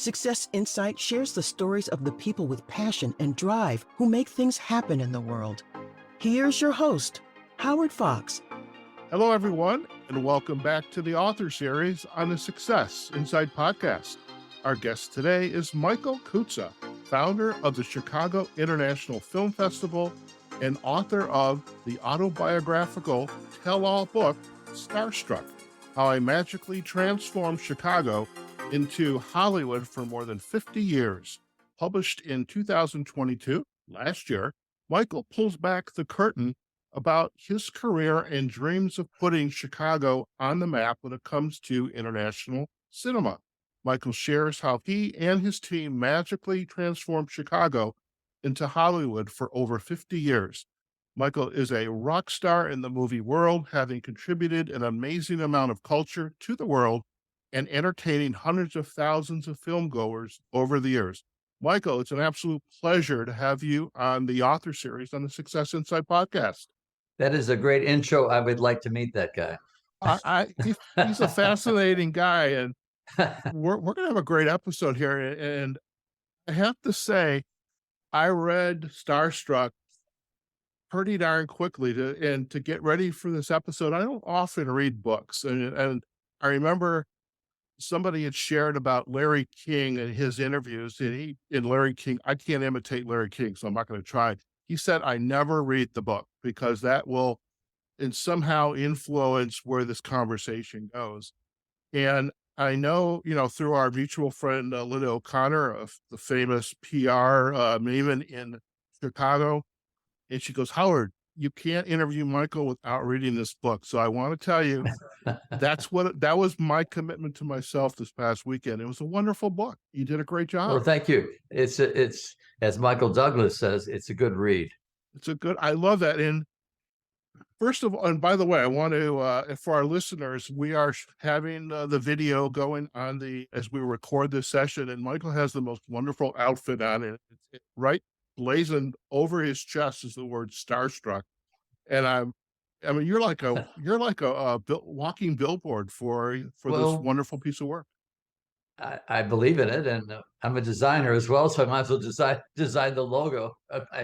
Success Insight shares the stories of the people with passion and drive who make things happen in the world. Here's your host, Howard Fox. Hello, everyone, and welcome back to the author series on the Success Insight podcast. Our guest today is Michael Kutza, founder of the Chicago International Film Festival and author of the autobiographical tell-all book, Starstruck, How I Magically Transformed Chicago into Hollywood for more than 50 years. Published in 2022, last year, Michael pulls back the curtain about his career and dreams of putting Chicago on the map when it comes to international cinema. Michael shares how he and his team magically transformed Chicago into Hollywood for over 50 years. Michael is a rock star in the movie world, having contributed an amazing amount of culture to the world and entertaining hundreds of thousands of filmgoers over the years. Michael, it's an absolute pleasure to have you on the author series on the Success Insight podcast. That is a great intro. I would like to meet that guy. He's a fascinating guy, and we're going to have a great episode here. And I have to say, I read Starstruck pretty darn quickly to get ready for this episode. I don't often read books, and I remember somebody had shared about Larry King and his interviews, and Larry King, I can't imitate Larry King, so I'm not going to try. He said, I never read the book because that will somehow influence where this conversation goes. And I know, through our mutual friend, Linda O'Connor, of the famous PR maven in Chicago, and she goes, Howard, you can't interview Michael without reading this book. So I want to tell you, that was my commitment to myself this past weekend. It was a wonderful book. You did a great job. Well, thank you. It's as Michael Douglas says, it's a good read. I love that. And first of all, and by the way, I want to, for our listeners, we are having the video going on as we record this session, and Michael has the most wonderful outfit on it. Right blazoned over his chest is the word Starstruck. And you're like a walking billboard for this wonderful piece of work. I believe in it, and I'm a designer as well, so I might as well design the logo.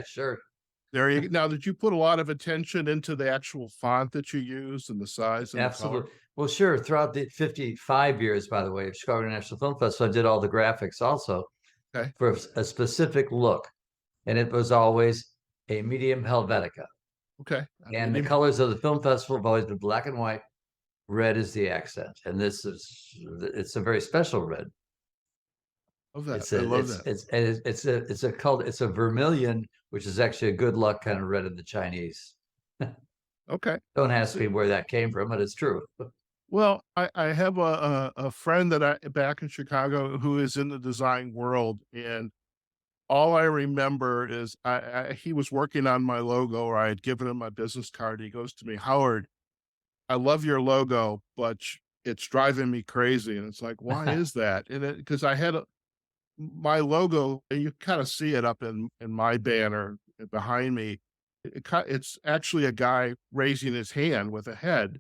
Sure. There you go. Now, did you put a lot of attention into the actual font that you use and the size? And absolutely. The color? Well, sure. Throughout the 55 years, by the way, of Chicago International Film Festival, I did all the graphics also for a specific look, and it was always a medium Helvetica. Okay. And the colors of the film festival have always been black and white. Red is the accent, and it's a very special red. I love that. It's a vermilion, which is actually a good luck kind of red in the Chinese. Okay. Don't ask me where that came from, but it's true. Well, I have a friend back in Chicago who is in the design world, and all I remember is he was working on my logo, or I had given him my business card. He goes to me, Howard, I love your logo, but it's driving me crazy. And it's like, why is that? And because I had my logo, and you kind of see it up in my banner behind me. It's actually a guy raising his hand with a head.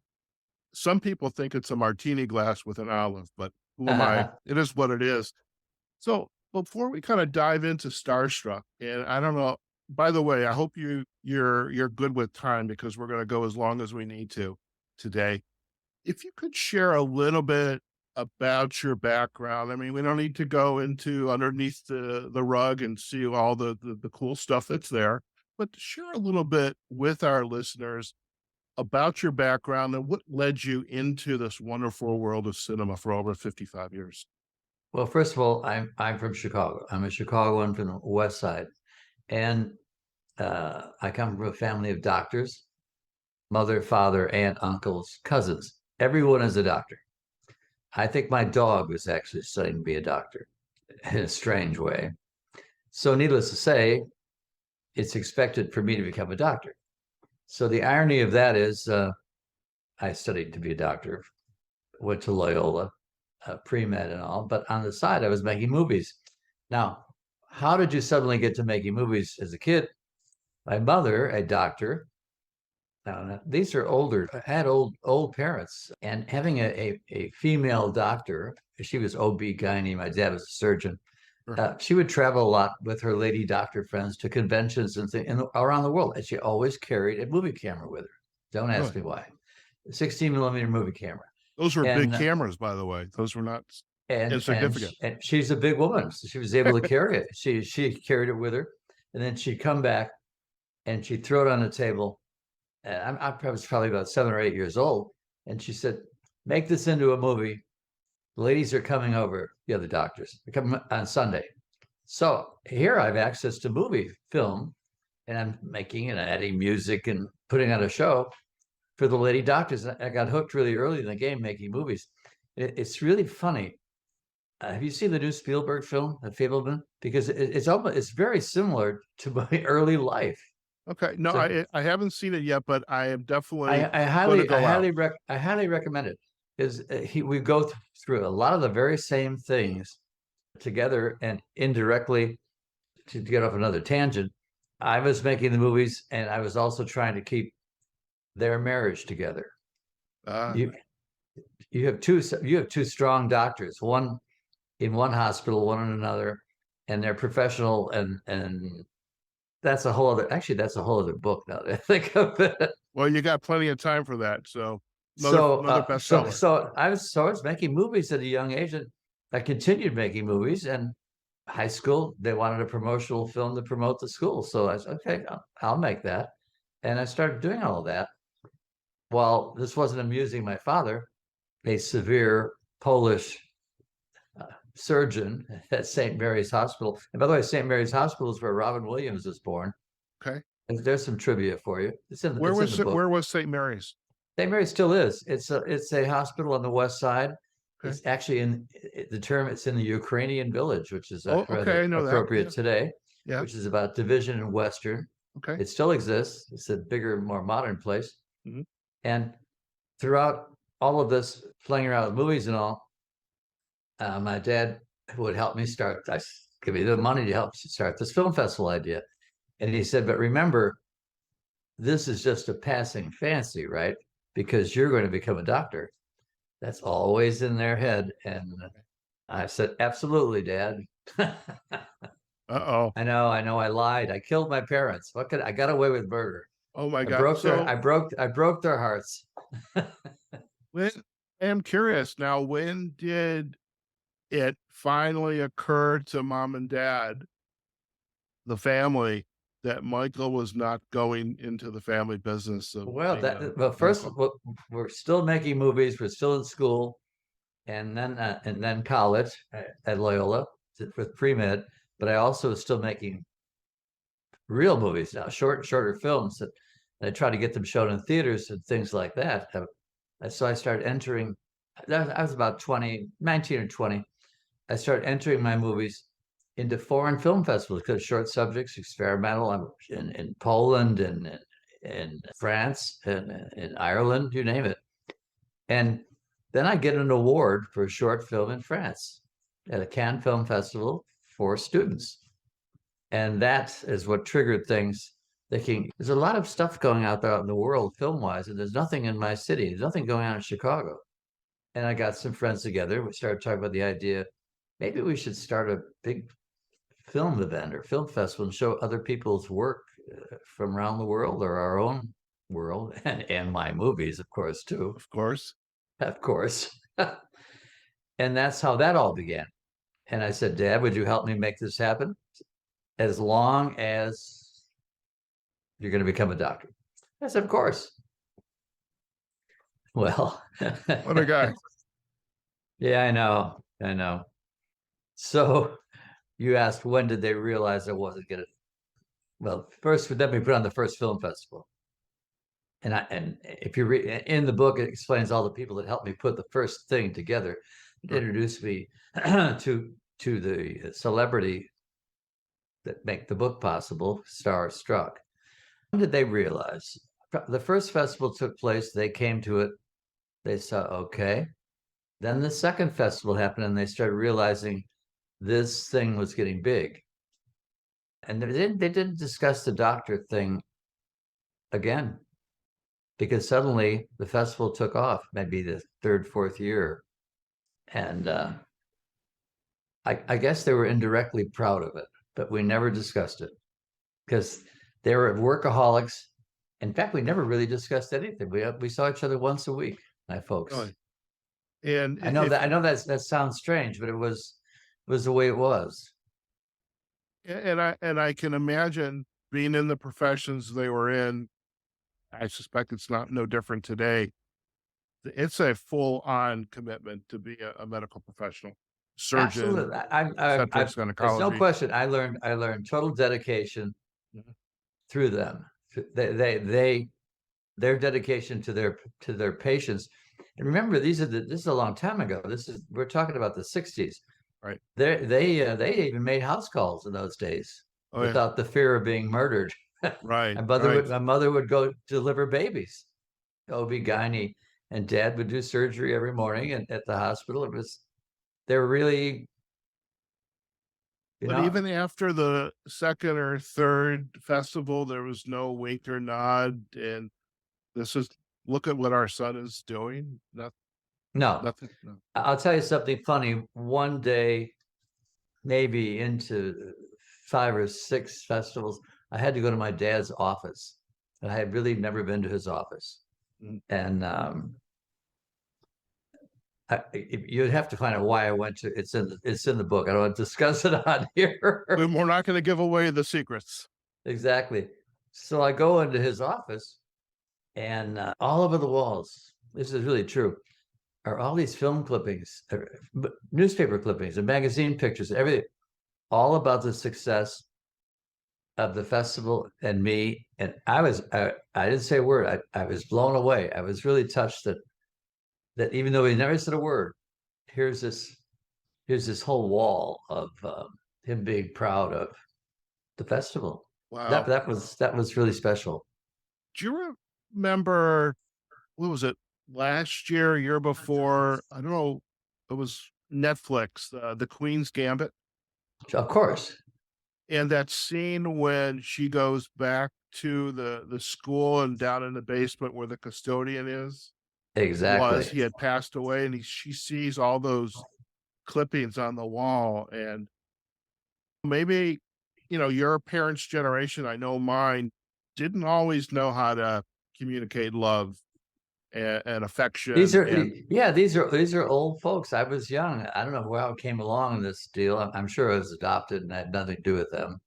Some people think it's a martini glass with an olive, but who am I? It is what it is. So before we kind of dive into Starstruck, and I don't know, by the way, I hope you're good with time because we're going to go as long as we need to today. If you could share a little bit about your background. I mean, we don't need to go into underneath the rug and see all the cool stuff that's there, but share a little bit with our listeners about your background and what led you into this wonderful world of cinema for over 55 years. Well, first of all, I'm from Chicago. I'm a Chicagoan from the West Side, and I come from a family of doctors: mother, father, aunt, uncles, cousins. Everyone is a doctor. I think my dog was actually studying to be a doctor in a strange way. So needless to say, it's expected for me to become a doctor. So the irony of that is I studied to be a doctor, went to Loyola, pre-med and all, but on the side, I was making movies. Now, how did you suddenly get to making movies as a kid? My mother, a doctor, Now, these are older. I had old parents, and having a female doctor. She was OB-GYN. My dad was a surgeon. Sure. She would travel a lot with her lady doctor friends to conventions and things around the world, and she always carried a movie camera with her. Don't ask Really? me why. 16 millimeter movie camera. Those were big And cameras, by the way. Those were not insignificant. and she's a big woman, so she was able to carry it. She carried it with her, and then she'd come back and she'd throw it on the table. And I was probably about 7 or 8 years old, and she said, "Make this into a movie. The ladies are coming over. The other doctors are coming on Sunday." So here I have access to movie film, and I'm making and adding music and putting on a show for the lady doctors. I got hooked really early in the game making movies. It's really funny. Have you seen the new Spielberg film, The Fableman? Because it's very similar to my early life. Okay. No, So I haven't seen it yet, but I am definitely I going to go out. highly recommend it. Is we go through a lot of the very same things together and indirectly. To get off another tangent, I was making the movies, and I was also trying to keep their marriage together. You you have two strong doctors, one in one hospital, one in another, and they're professional, and that's a whole other book now that I think of it. well, you got plenty of time for that. So another bestseller. So I was making movies at a young age, and I continued making movies. And high school, they wanted a promotional film to promote the school, so I said, "Okay, I'll make that," and I started doing all of that. Well, this wasn't amusing my father, a severe Polish surgeon at St. Mary's Hospital. And by the way, St. Mary's Hospital is where Robin Williams was born. Okay. And there's some trivia for you. Where it's in the book. Where was St. Mary's? St. Mary's still is. It's a hospital on the west side. Okay. It's actually it's in the Ukrainian village, which is okay, I know appropriate that. today. Yeah. Which is about division and Western. Okay. It still exists. It's a bigger, more modern place. Mhm. And throughout all of this, playing around with movies and all, my dad would help me give me the money to help start this film festival idea. And he said, "But remember, this is just a passing fancy, right? Because you're going to become a doctor." That's always in their head. And I said, "Absolutely, Dad." Uh-oh. I know, I lied. I killed my parents. I got away with murder. Oh my God. I broke their hearts. I'm curious now, when did it finally occur to mom and dad, the family, that Michael was not going into the family business of First, we're still making movies. We're still in school, and then college at Loyola with pre-med. But I also was still making real movies now, shorter films that I try to get them shown in theaters and things like that. So I started entering. I was about 19 or 20. I started entering my movies into foreign film festivals because short subjects, experimental. In Poland and in France and in Ireland, you name it. And then I get an award for a short film in France at a Cannes Film Festival for students. And that is what triggered things. Thinking there's a lot of stuff going out there in the world film-wise, and there's nothing in my city. There's nothing going on in Chicago. And I got some friends together. We started talking about the idea, maybe we should start a big film event or film festival and show other people's work from around the world or our own world, and my movies, of course, too. Of course. And that's how that all began. And I said, "Dad, would you help me make this happen? As long as you're going to become a doctor." I said, "Of course." Well, what a guy. Yeah, I know. So you asked, when did they realize I wasn't going to? Well, first, then we put on the first film festival. And if you read in the book, it explains all the people that helped me put the first thing together. It introduced me to the celebrity that make the book possible, Starstruck. When did they realize? The first festival took place, they came to it, they saw, okay. Then the second festival happened, and they started realizing this thing was getting big. And they didn't discuss the doctor thing again. because suddenly the festival took off, maybe the third, fourth year. And I guess they were indirectly proud of it, but we never discussed it because they were workaholics. In fact, we never really discussed anything. We saw each other once a week, my folks. Really. And I know that sounds strange, but it was the way it was. and I can imagine being in the professions they were in. I suspect it's no different today. It's a full on commitment to be a medical professional, surgeon, Absolutely. obstetrics, There's no gynecology. question. I learned total dedication Mhm. through them. Their dedication to their patients. And remember, this is a long time ago. We're talking about the 60s. Right. They even made house calls in those days Oh, yeah. without the fear of being murdered. Right. My mother would go deliver babies, OB-GYN, and dad would do surgery every morning at the hospital. They were really, But even after the second or third festival, there was no wink or nod. And look at what our son is doing. no. Nothing. No. I'll tell you something funny. One day, maybe into 5 or 6 festivals, I had to go to my dad's office, and I had really never been to his office. Mm. And you'd have to find out why I went to. It's in the book. I don't want to discuss it on here. We're not going to give away the secrets. Exactly. So I go into his office, and all over the walls, this is really true, are all these film clippings, newspaper clippings, and magazine pictures, everything, all about the success of the festival and me. And I didn't say a word. I was blown away. I was really touched that even though he never said a word, here's this whole wall of him being proud of the festival. Wow. That was really special. Do you remember, what was it, last year before? I don't know. It was Netflix, The Queen's Gambit. Of course. And that scene when she goes back to the school and down in the basement where the custodian is. Exactly. He had passed away, and she sees all those clippings on the wall. And maybe, your parents' generation, I know mine, didn't always know how to communicate love and affection. These are old folks. I was young. I don't know how it came along in this deal. I'm sure I was adopted and I had nothing to do with them.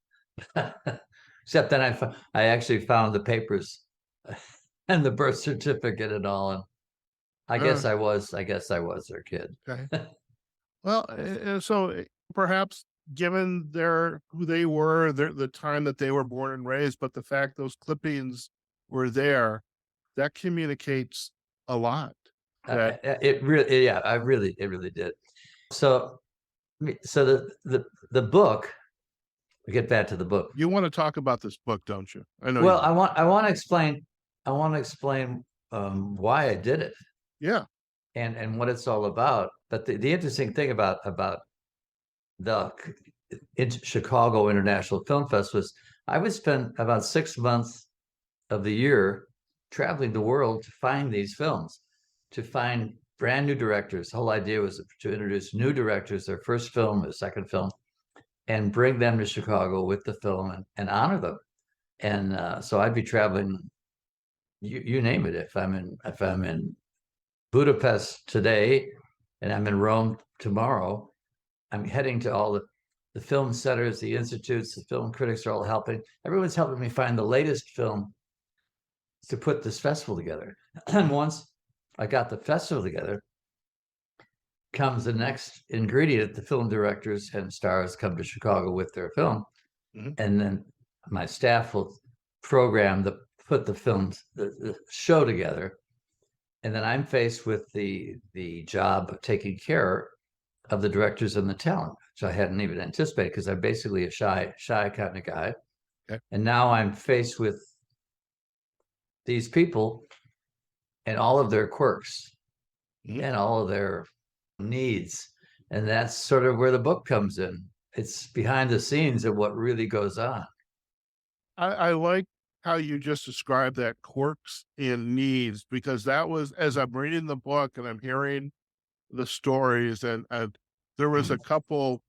Except then I actually found the papers and the birth certificate and all. And I guess I was their kid. Okay. Well, so perhaps given who they were, the time that they were born and raised, but the fact those clippings were there, that communicates a lot. It really did. So the book. We get back to the book. You want to talk about this book, don't you? I know. Well, I want to explain. I want to explain why I did it. Yeah. And what it's all about. But the interesting thing about the Chicago International Film Festival was I would spend about 6 months of the year traveling the world to find these films, to find brand new directors. The whole idea was to introduce new directors, their first film, their second film, and bring them to Chicago with the film and honor them. And so I'd be traveling, you name it. If I'm in Budapest today and I'm in Rome tomorrow, I'm heading to all the film centers, the institutes, the film critics are all helping. Everyone's helping me find the latest film to put this festival together. And once I got the festival together, comes the next ingredient. The film directors and stars come to Chicago with their film. Mm-hmm. And then my staff will program put the show together. And then I'm faced with the job of taking care of the directors and the talent, which I hadn't even anticipated because I'm basically a shy kind of guy. Okay. And now I'm faced with these people and all of their quirks, mm-hmm. and all of their needs. And that's sort of where the book comes in. It's behind the scenes of what really goes on. I like how you just described that, quirks and needs, because that was, as I'm reading the book and I'm hearing the stories, and there was a couple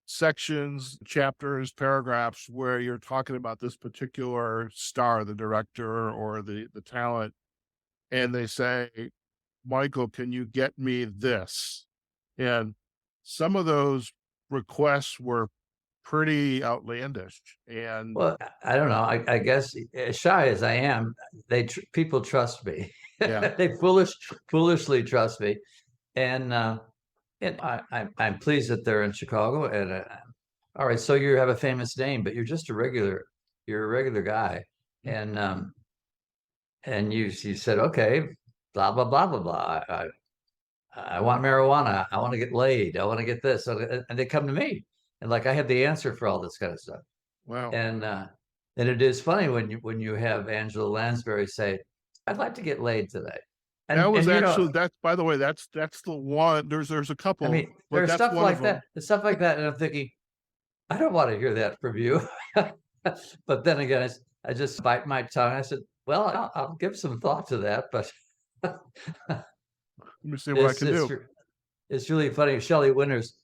sections, chapters, paragraphs where you're talking about this particular star, the director or the talent, and they say, Michael, can you get me this? And some of those requests were pretty outlandish. And Well, I don't know. I guess as shy as I am, people trust me. yeah, They foolishly trust me, and I'm pleased that they're in Chicago. And all right, so you have a famous name, but you're just a regular. You're a regular guy, and you said, okay, blah blah blah blah blah. I want marijuana. I want to get laid. I want to get this, and they come to me, and like I have the answer for all this kind of stuff. wow. And it is funny when you have Angela Lansbury say, "I'd like to get laid today," That was and you know, actually, that's, by the way, that's the one. There's a I couple, mean, but there's that's stuff one of like them. that. There's stuff like that, and I'm thinking, I don't want to hear that from you. But then again, I just bite my tongue. I said, "Well, I'll give some thought to that," but Let me see what I it's can it's do. it's really funny. Shelley Winters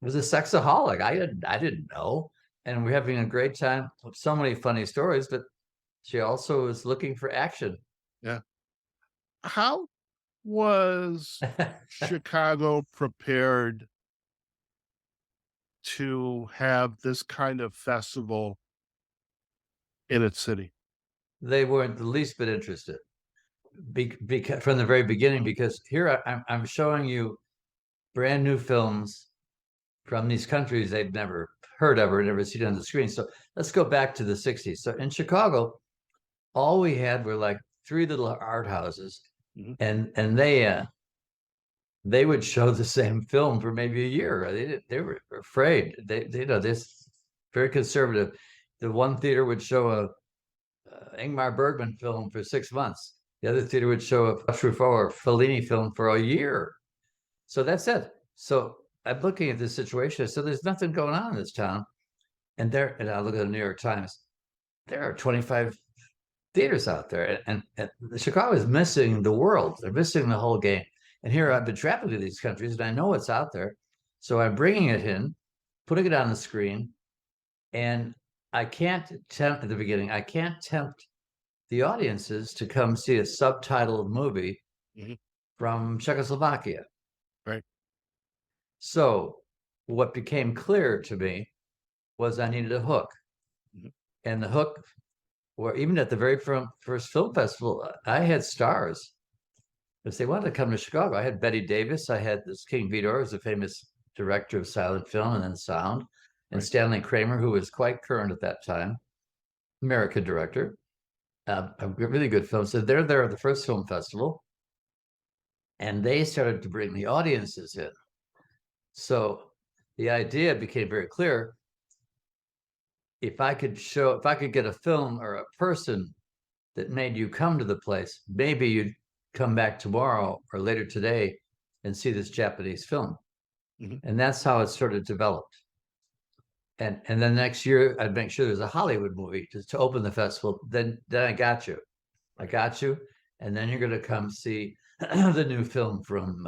was a sexaholic. I didn't know, and we're having a great time with so many funny stories. But she also was looking for action. Yeah. How was Chicago prepared to have this kind of festival in its city? They weren't the least bit interested because from the very beginning. Because here I'm showing you brand new films from these countries they've never heard of or never seen on the screen. So let's go back to the 60s. So in Chicago, all we had were like three little art houses, Mhm. and they would show the same film for maybe a year. They were afraid. They you know this very conservative. The one theater would show a Ingmar Bergman film for 6 months. The other theater would show a Truffaut or Fellini film for a year. So that's it. So I'm looking at this situation. So there's nothing going on in this town. And I look at the New York Times. There are 25 theaters out there, and Chicago is missing the world. They're missing the whole game. And here I've been traveling to these countries, and I know what's out there. So I'm bringing it in, putting it on the screen, and I can't tempt at the beginning. I can't tempt the audiences to come see a subtitled movie Mhm. from Czechoslovakia. Right. So what became clear to me was I needed a hook. Mhm. And the hook, or even at the very first film festival, I had stars. If they wanted to come to Chicago, I had Betty Davis. I had this King Vidor, who's a famous director of silent film and then sound, and Right. Stanley Kramer, who was quite current at that time, American director. A really good film. So they're there at the first film festival, and they started to bring the audiences in. So the idea became very clear. If I could get a film or a person that made you come to the place, maybe you'd come back tomorrow or later today and see this Japanese film. Mhm. And that's how it sort of developed. And then next year I'd make sure there's a Hollywood movie to open the festival. Then I got you. And then you're going to come see the new film from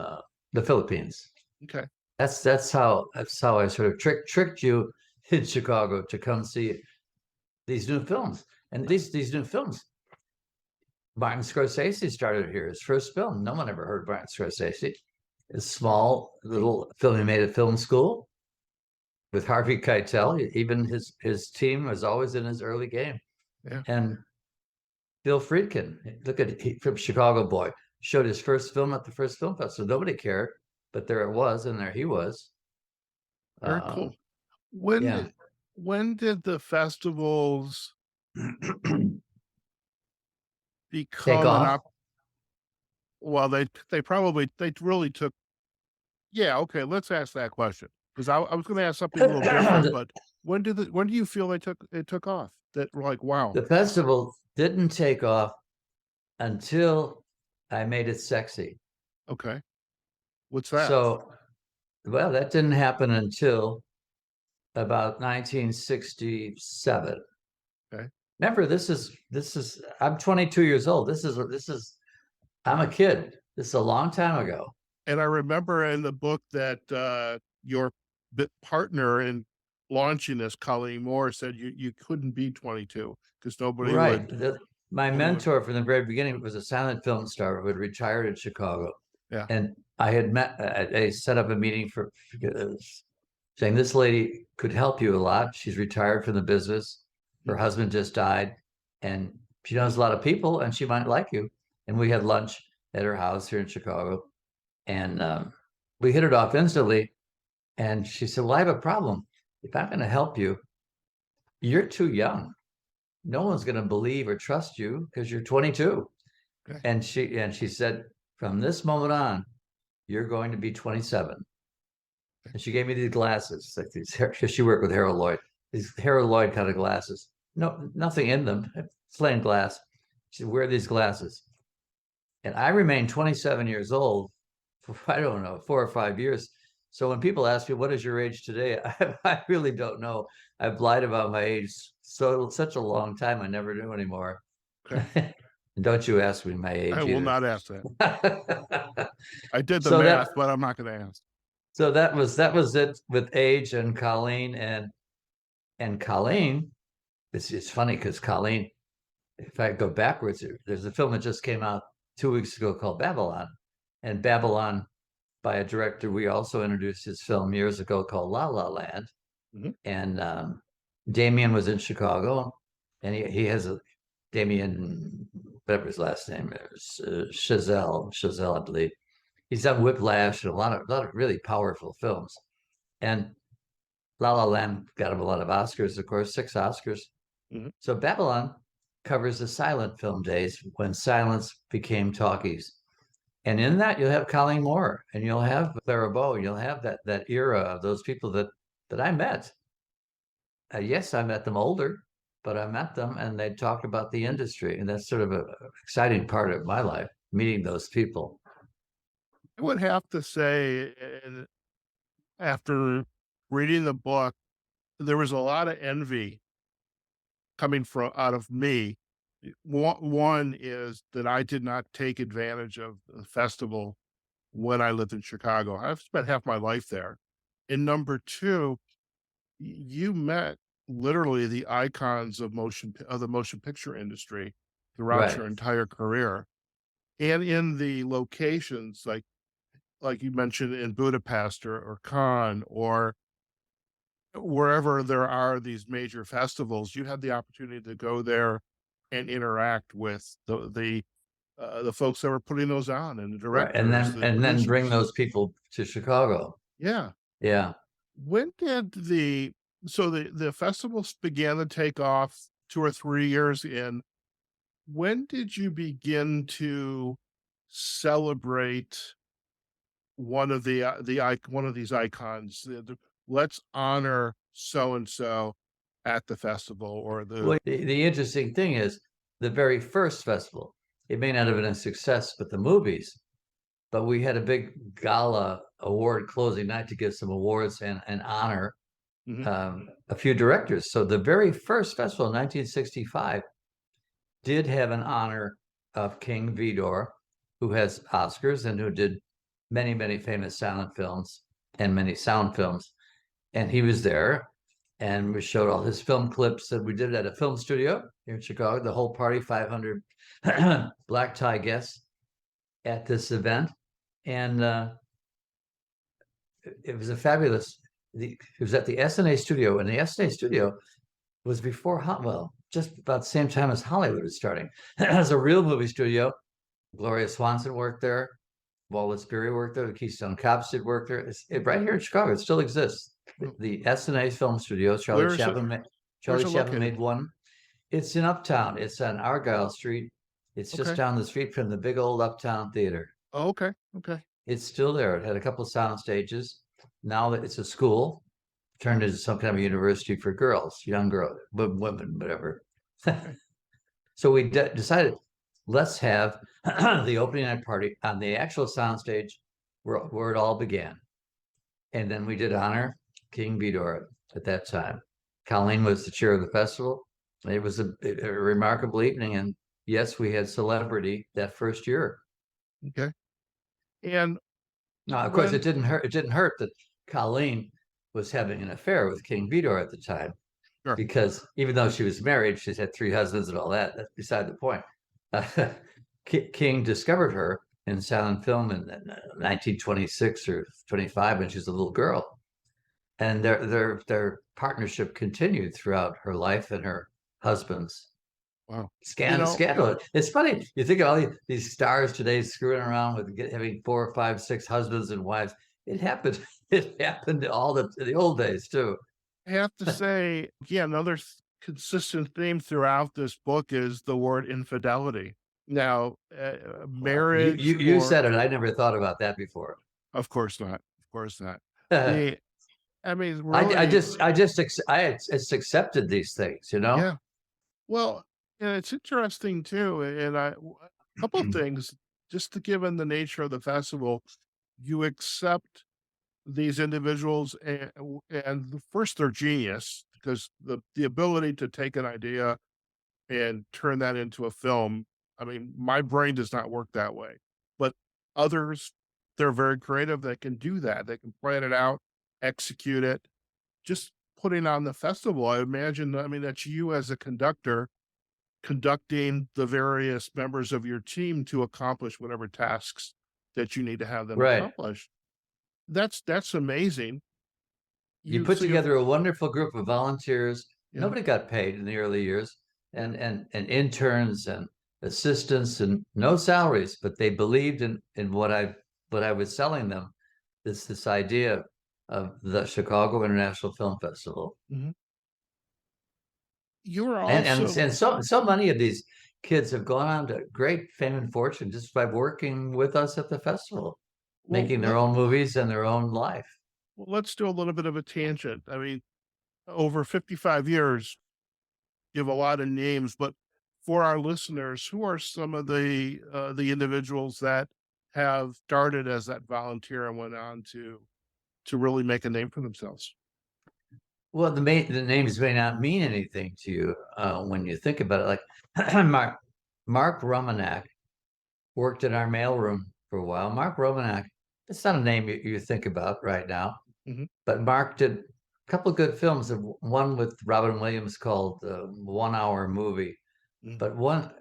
the Philippines. Okay. That's how I sort of tricked you in Chicago to come see these new films. And these new films, Martin Scorsese started here. His first film. No one ever heard Martin Scorsese. A small little film. He made a film school with Harvey Keitel. Even his team was always in his early game. Yeah. And Bill Friedkin, look at from Chicago boy, showed his first film at the first film festival. Nobody cared, but there it was, and there he was. Very cool. When Yeah. did when did the festivals Take become an off. op? Well, they really took. Yeah. Okay. Let's ask that question, because I was going to ask something a little different. But when do you feel it took off? That we're like, wow. The festival didn't take off until I made it sexy. Okay. What's that? So, well, that didn't happen until about 1967. Okay. Remember, this is I'm 22 years old. I'm a kid. This is a long time ago. And I remember in the book that your partner in launching this, Colleen Moore, said you couldn't be 22 because nobody Right. would. My nobody would- mentor from the very beginning was a silent film star who had retired in Chicago. Yeah. And I had I set up a meeting for saying this lady could help you a lot. She's retired from the business. Her husband just died, and she knows a lot of people, and she might like you. And we had lunch at her house here in Chicago, and we hit it off instantly. And she said, "Well, I have a problem. If I'm going to help you, you're too young. No one's going to believe or trust you because you're 22." Okay. And she said, "From this moment on, you're going to be 27." And she gave me these glasses, like these. She worked with Harold Lloyd. These Harold Lloyd kind of glasses. No, nothing in them. Plain glass. She said, "Wear these glasses." And I remained 27 years old for, I don't know, 4 or 5 years. So when people ask me, what is your age today? I really don't know. I've lied about my age such a long time, I never knew anymore. Okay. Don't you ask me my age I will not ask that. I did the math, but I'm not going to ask. So that was it with age and Colleen and Colleen. It's funny because Colleen, if I go backwards, there's a film that just came out 2 weeks ago called Babylon, and Babylon by a director we also introduced his film years ago called La La Land. And Damien was in Chicago, and he has a Damien, whatever his last name is, Chazelle, I believe. He's done Whiplash and a lot of really powerful films. And La La Land got him a lot of Oscars, of course, 6 Oscars. So Babylon covers the silent film days when silence became talkies. And in that, you'll have Colleen Moore, and you'll have Clara Bow, and you'll have that era of those people that I met. Yes, I met them older, but I met them, and they talk about the industry, and that's sort of an exciting part of my life, meeting those people. I would have to say, after reading the book, there was a lot of envy coming out of me. One is that I did not take advantage of the festival when I lived in Chicago. I've spent half my life there. And number two, you met literally the icons of the motion picture industry throughout your entire career, and in the locations like you mentioned in Budapest or Cannes or wherever there are these major festivals. You had the opportunity to go there and interact with the folks that were putting those on, and the directors, and then bring those people to Chicago. Yeah. When did the festivals began to take off 2 or 3 years in? When did you begin to celebrate one of these icons? Let's honor so and so at the festival, or the interesting thing is the very first festival. It may not have been a success with the movies, but we had a big gala award closing night to give some awards and honor a few directors. So the very first festival in 1965 did have an honor of King Vidor, who has Oscars and who did many, many famous silent films and many sound films. And he was there, and we showed all his film clips that we did at a film studio here in Chicago. The whole party, 500 black tie guests at this event. And it was a fabulous, it was at the SNA studio, and the SNA studio was before, just about the same time as Hollywood was starting. It was a real movie studio. Gloria Swanson worked there. Wallace Beery worked there. The Keystone Cops did work there. It's right here in Chicago. It still exists. The SNA Film Studio. Charlie Chaplin made one. It's in Uptown. It's on Argyle Street. It's just down the street from the big old Uptown Theater. Oh, okay. It's still there. It had a couple of sound stages. Now that it's a school, turned into some kind of university for girls, young girls, women, whatever. So we decided, let's have the opening night party on the actual soundstage where it all began. And then we did honor King Vidor at that time. Colleen was the chair of the festival. It was a remarkable evening, and yes, we had celebrity that first year. Okay. And Now, of course, when, it didn't hurt. It didn't hurt that Colleen was having an affair with King Vidor at the time, sure. because even though she was married, she's had 3 husbands and all that. That's beside the point. King discovered her in silent film in 1926 or 25 when she was a little girl, and their partnership continued throughout her life and her husband's. Wow. Scandal. It's funny. You think of all these stars today screwing around with having 4, 5, 6 husbands and wives. It happened. It happened all the old days too. I have to say, yeah, another consistent theme throughout this book is the word infidelity. Now, marriage. You said it. I never thought about that before. Of course not. Of course not. I Really, I just accepted these things, you know. yeah. Well, and it's interesting too. And a couple of things, just to given the nature of the festival, you accept these individuals, and first they're genius because the ability to take an idea and turn that into a film. I mean, my brain does not work that way, but others, they're very creative. They can do that. They can plan it out, execute it. Just putting on the festival, I imagine. I mean, that's you as a conductor conducting the various members of your team to accomplish whatever tasks that you need to have them Right. accomplish. That's amazing. You put So together a wonderful group of volunteers. Yeah. Nobody got paid in the early years, and interns and assistants and no salaries, but they believed in what I was selling them. This idea of the Chicago International Film Festival. Mhm. You are And also so many of these kids have gone on to great fame and fortune just by working with us at the festival, well, making their own movies and their own life. well, let's do a little bit of a tangent. I mean, over 55 years, give a lot of names, but for our listeners, who are some of the individuals that have started as that volunteer and went on to really make a name for themselves? Well, the names may not mean anything to you when you think about it. Like Mark Romanek worked in our mailroom for a while. Mark Romanek, it's not a name you think about right now, but Mark did a couple of good films. One with Robin Williams called 1 Hour Movie, but one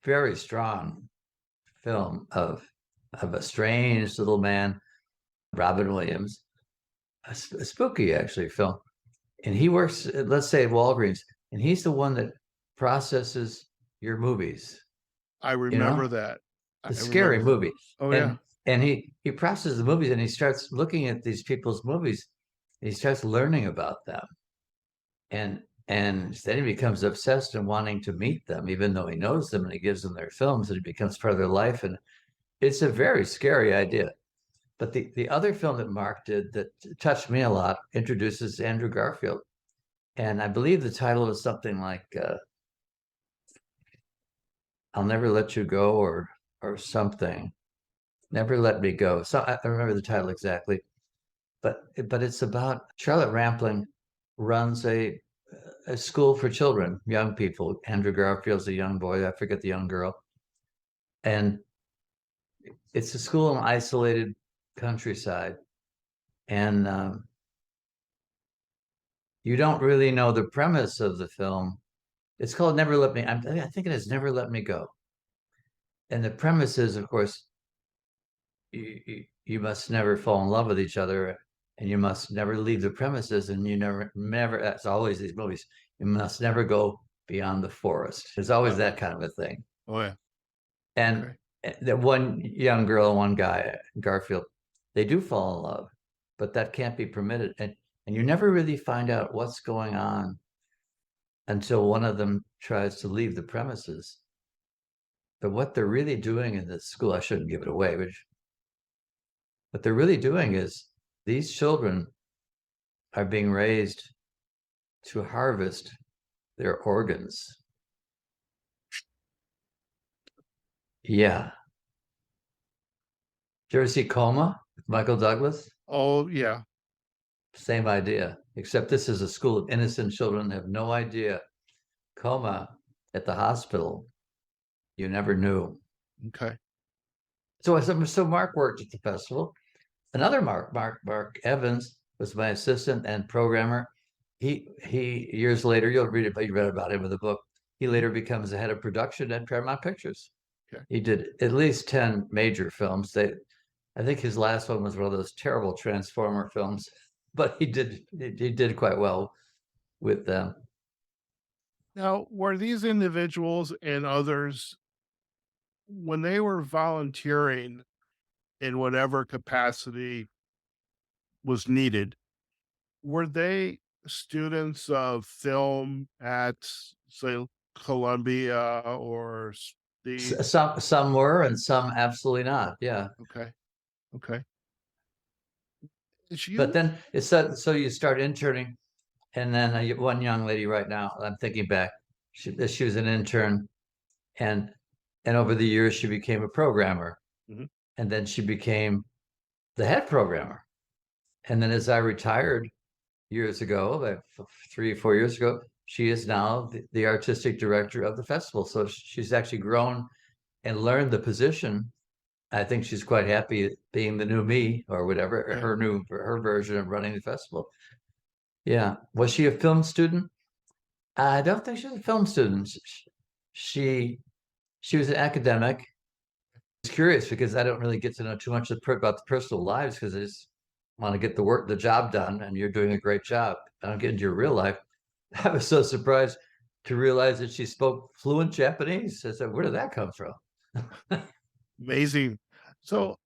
very strong film of a strange little man, Robin Williams, a spooky actually film. And he works, let's say, at Walgreens, and he's the one that processes your movies. I remember that. The scary movie. Oh, yeah. And he processes the movies, and he starts looking at these people's movies, and he starts learning about them. And then he becomes obsessed and wanting to meet them, even though he knows them, and he gives them their films, and it becomes part of their life. And it's a very scary idea. But the other film that Mark did that touched me a lot introduces Andrew Garfield. And I believe the title is something like I'll Never Let You Go or something. Never Let Me Go. So I remember the title exactly. But it's about Charlotte Rampling runs a school for children, young people. Andrew Garfield's a young boy. I forget the young girl. And it's a school in isolated countryside. And you don't really know the premise of the film. It's called Never Let Me. I think it is Never Let Me Go. And the premise is, of course, you must never fall in love with each other, and you must never leave the premises, and you never. That's always these movies. You must never go beyond the forest. There's always that kind of a thing. Oh, yeah. And the one young girl and one guy, Garfield, they do fall in love, but that can't be permitted. And you never really find out what's going on until one of them tries to leave the premises. But what they're really doing in this school, I shouldn't give it away, but what they're really doing is these children are being raised to harvest their organs. Yeah. Did you ever see Coma with Michael Douglas? Oh, yeah. Same idea, except this is a school of innocent children that have no idea coma at the hospital. You never knew. Okay. So Mark worked at the festival. Another Mark Evans was my assistant and programmer. He years later, you read about him in the book. He later becomes the head of production at Paramount Pictures. Okay. He did at least 10 major films. I think his last one was one of those terrible Transformer films, but he did quite well with them. Now, were these individuals and others, when they were volunteering in whatever capacity was needed, were they students of film at, say, Columbia or the? Some were and some absolutely not. Yeah. Okay. Okay. Is But you? then it's so you start interning, and then one young lady right now, I'm thinking back, she was an intern, and over the years she became a programmer, Mhm. and then she became the head programmer, and then as I retired years ago, about 3 or 4 years ago, she is now the artistic director of the festival. So she's actually grown and learned the position. I think she's quite happy being the new me or whatever, Okay. her version of running the festival. Yeah. Was she a film student? I don't think she was a film student. She she was an academic. It's curious because I don't really get to know too much about the personal lives because I just want to get the job done, and you're doing a great job. I don't get into your real life. I was so surprised to realize that she spoke fluent Japanese. I said, where did that come from? Amazing. So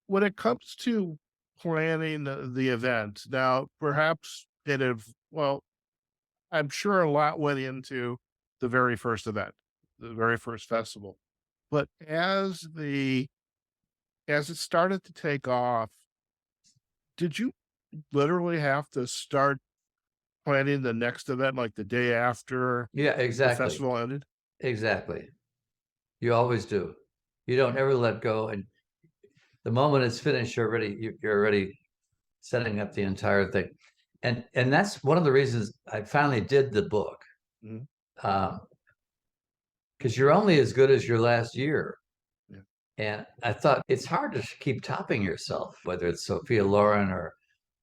when it comes to planning the event, now perhaps well, I'm sure a lot went into the very first event, the very first festival. But as it started to take off, did you literally have to start planning the next event like the day after Yeah, the exactly. festival ended? Exactly. You always do. You don't ever let go. And the moment it's finished, you're already setting up the entire thing. And that's one of the reasons I finally did the book. Mhm. Because you're only as good as your last year. Yeah. And I thought it's hard to keep topping yourself, whether it's Sophia Loren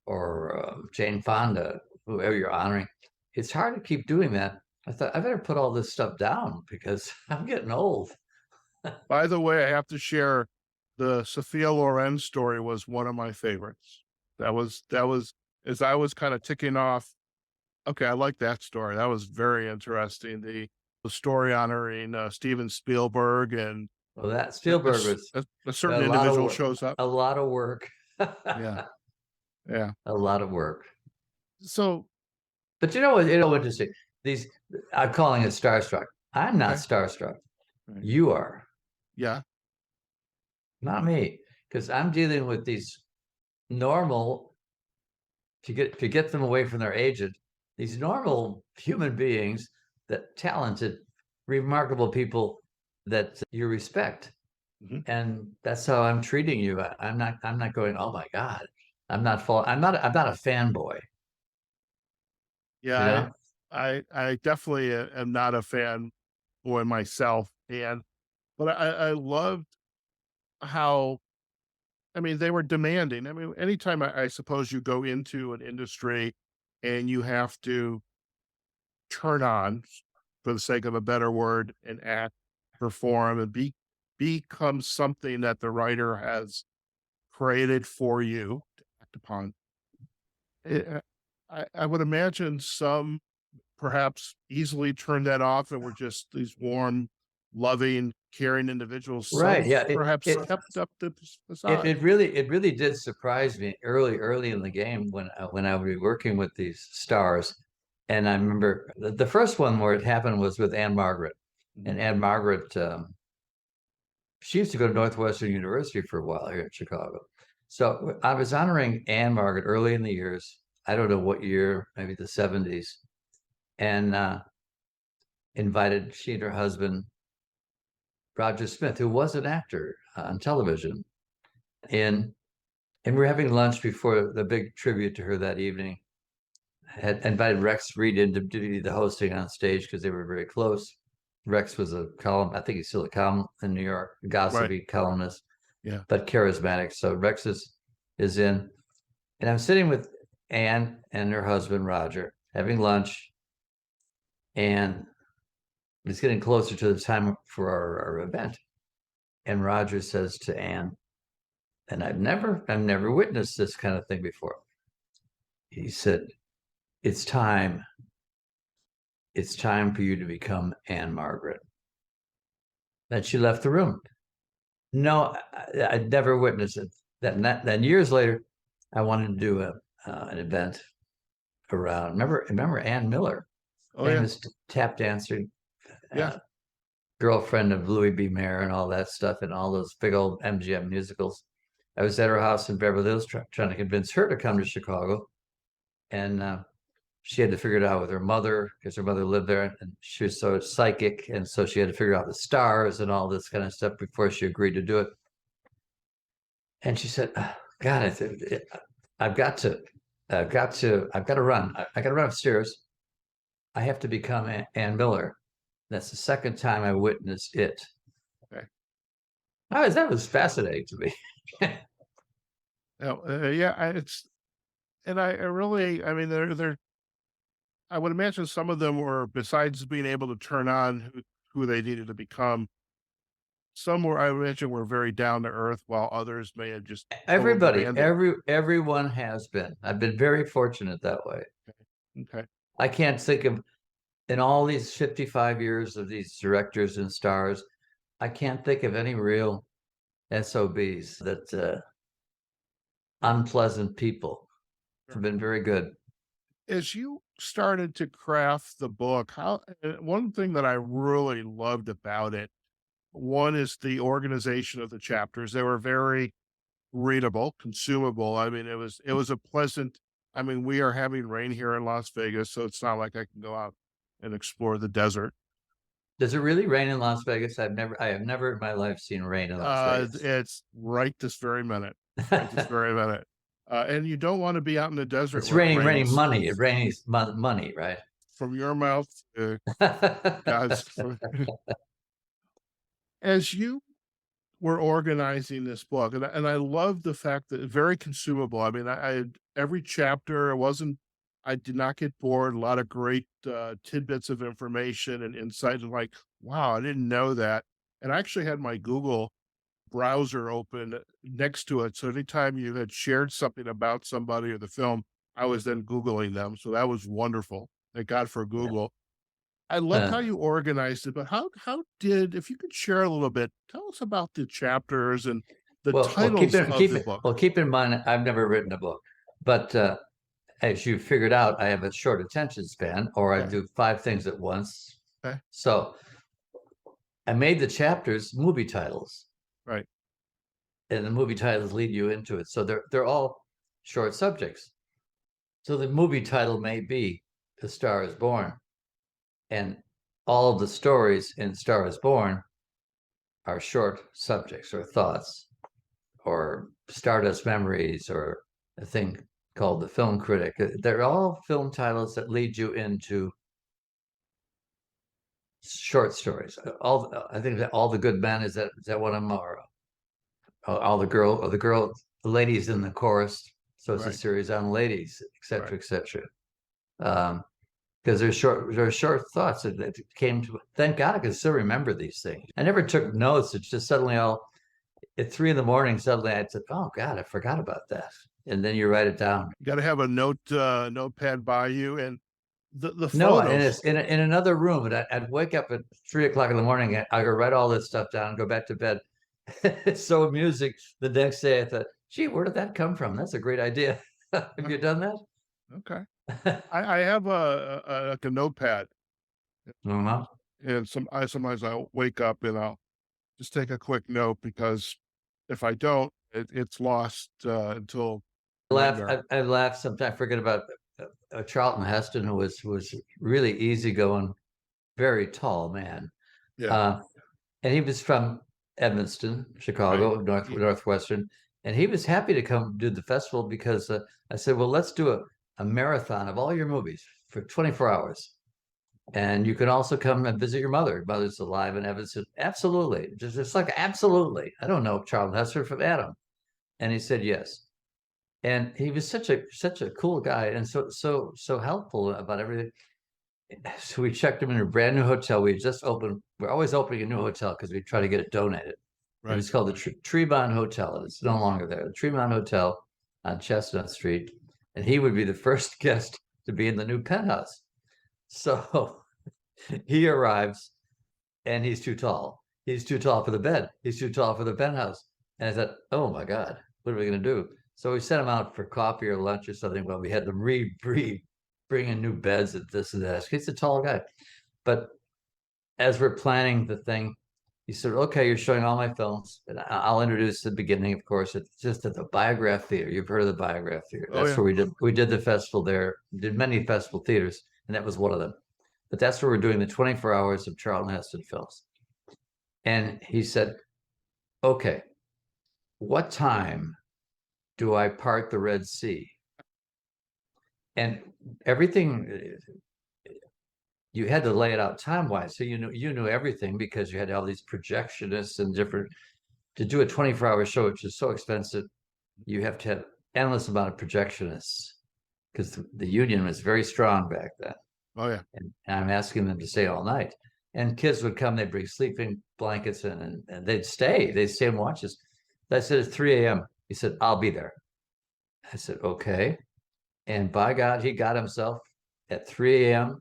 or Jane Fonda, whoever you're honoring. It's hard to keep doing that. I thought I better put all this stuff down because I'm getting old. By the way, I have to share the Sophia Loren story was one of my favorites. That was as I was kind of ticking off. Okay, I like that story. That was very interesting. The story honoring Steven Spielberg and Well, that a, Spielberg was a certain a lot of individual work, shows up. a lot of work, Yeah, yeah. a lot of work. So But you know what? Interesting. These I'm calling it starstruck. I'm not okay, starstruck. right. You are, Yeah, not me, because I'm dealing with these normal to get them away from their agent. These normal human beings, that talented, remarkable people that you respect, mhm. and that's how I'm treating you. I'm not going, oh my God. I'm not a fanboy, you Yeah. know? I definitely am not a fan boy myself, and but I loved how I mean, they were demanding. I mean, anytime I suppose you go into an industry and you have to turn on, for the sake of a better word, and act, perform, and become something that the writer has created for you to act upon. I would imagine some perhaps easily turned that off and were just these warm, loving, caring individuals. Right. Some Yeah. perhaps kept up the facade. It really did surprise me early in the game when I was working with these stars. And I remember the first one where it happened was with Anne Margaret. Mhm. And Anne Margaret, she used to go to Northwestern University for a while here in Chicago. So I was honoring Anne Margaret early in the years. I don't know what year, maybe the 70s, and invited she and her husband, Roger Smith, who was an actor on television, in. And we were having lunch before the big tribute to her that evening. had invited Rex Reed in to do the hosting on stage because they were very close. Rex was a column, I think he's still a column in New York, a gossipy columnist, but charismatic. So Rex is in, and I'm sitting with Anne and her husband Roger having lunch, and it's getting closer to the time for our event. And Roger says to Anne, and I've never witnessed this kind of thing before. He said, it's time for you to become Anne Margaret. Then she left the room. No, I'd never witnessed it. Then years later, I wanted to do an event around. Remember Ann Miller, famous tap dancer, girlfriend of Louis B. Mayer and all that stuff, and all those big old MGM musicals. I was at her house in Beverly Hills trying to convince her to come to Chicago, and she had to figure it out with her mother because her mother lived there, and she was so psychic, and so she had to figure out the stars and all this kind of stuff before she agreed to do it. And she said, "God, I've got to run. I got to run upstairs. I have to become Ann Miller." That's the second time I witnessed it. Okay. That was fascinating to me. I mean, they're. I would imagine some of them were, besides being able to turn on who they needed to become, some were, I imagine, were very down to earth, while others may have just everyone has been. I've been very fortunate that way. Okay. I can't think of, in all these 55 years of these directors and stars, I can't think of any real SOBs that unpleasant people. Have been very good. As you started to craft the book, one thing that I really loved about it, one is the organization of the chapters. They were very readable, consumable. I mean, it was a pleasant. I mean, we are having rain here in Las Vegas, so it's not like I can go out and explore the desert. Does it really rain in Las Vegas? I have never in my life seen rain in Las Vegas. It's right this very minute. Right this very minute. And you don't want to be out in the desert. It's raining money. It rains money, right? From your mouth to God's. As you were organizing this book, and I love the fact that it's very consumable. I mean, I every chapter, I did not get bored. A lot of great tidbits of information and insight, and like, wow, I didn't know that. And I actually had my Google browser open next to it, so anytime you had shared something about somebody or the film, I was then Googling them. So that was wonderful. Thank God for Google. I loved how you organized it, but if you could share a little bit, tell us about the chapters and the titles of the book. Well, keep in mind, I've never written a book, but as you figured out, I have a short attention span, or I do 5 things at once. Okay. So I made the chapters movie titles. Right. And the movie titles lead you into it. So they're all short subjects. So the movie title may be A Star is Born. And all of the stories in Star is Born are short subjects or thoughts, or Stardust Memories, or a thing called The Film Critic. They're all film titles that lead you into short stories. I think that All the Good Men, is that one of them, or the ladies in the chorus. So it's a series on ladies, etc., etc. Because there's short thoughts that came to. Thank God I can still remember these things. I never took notes. It's just suddenly at 3 a.m. suddenly I said, "Oh God, I forgot about that." And then you write it down. You got to have a notepad by you, and the photos. No, and it's in another room. And I'd wake up at 3 o'clock in the morning. I go write all this stuff down and go back to bed. It's so amusing. The next day I thought, "Gee, where did that come from? That's a great idea." Have you done that? Okay. I have a notepad. And sometimes I'll wake up and I'll just take a quick note, because if I don't, it's lost until. I laugh sometimes. I forget about Charlton Heston, who was really easygoing, very tall man. Yeah. And he was from Evanston, Chicago, Northwestern, and he was happy to come do the festival because I said, "Well, let's do a marathon of all your movies for 24 hours. And you can also come and visit your mother. Mother's alive in Evanston. Absolutely. Just like absolutely. I don't know Charlton Heston from Adam. And he said yes. And he was such a cool guy and so helpful about everything. So we checked him in a brand new hotel. We just opened. We're always opening a new hotel because we try to get it donated. Right. It was called the Tremont Hotel. It's no longer there. The Tremont Hotel on Chestnut Street. And he would be the first guest to be in the new penthouse. So he arrives and he's too tall. He's too tall for the bed. He's too tall for the penthouse. And I thought, oh my God, what are we going to do? So we sent him out for coffee or lunch or something. Well, we had to bring in new beds and this and that. He's a tall guy. But as we're planning the thing, he said, okay, you're showing all my films. And I'll introduce the beginning, of course. It's just at the Biograph Theater. You've heard of the Biograph Theater. That's where we did the festival there. We did many festival theaters, and that was one of them. But that's where we're doing the 24 hours of Charlton Heston films. And he said, okay, what time do I part the Red Sea? And everything, you had to lay it out time-wise. So you knew everything because you had all these projectionists and different, to do a 24-hour show, which is so expensive, you have to have endless amount of projectionists because the union was very strong back then. Oh, yeah. And I'm asking them to stay all night. And kids would come, they'd bring sleeping blankets in, and they'd stay and watch us. I said, at 3 a.m. He said, I'll be there. I said, okay. And by God, he got himself at 3 a.m.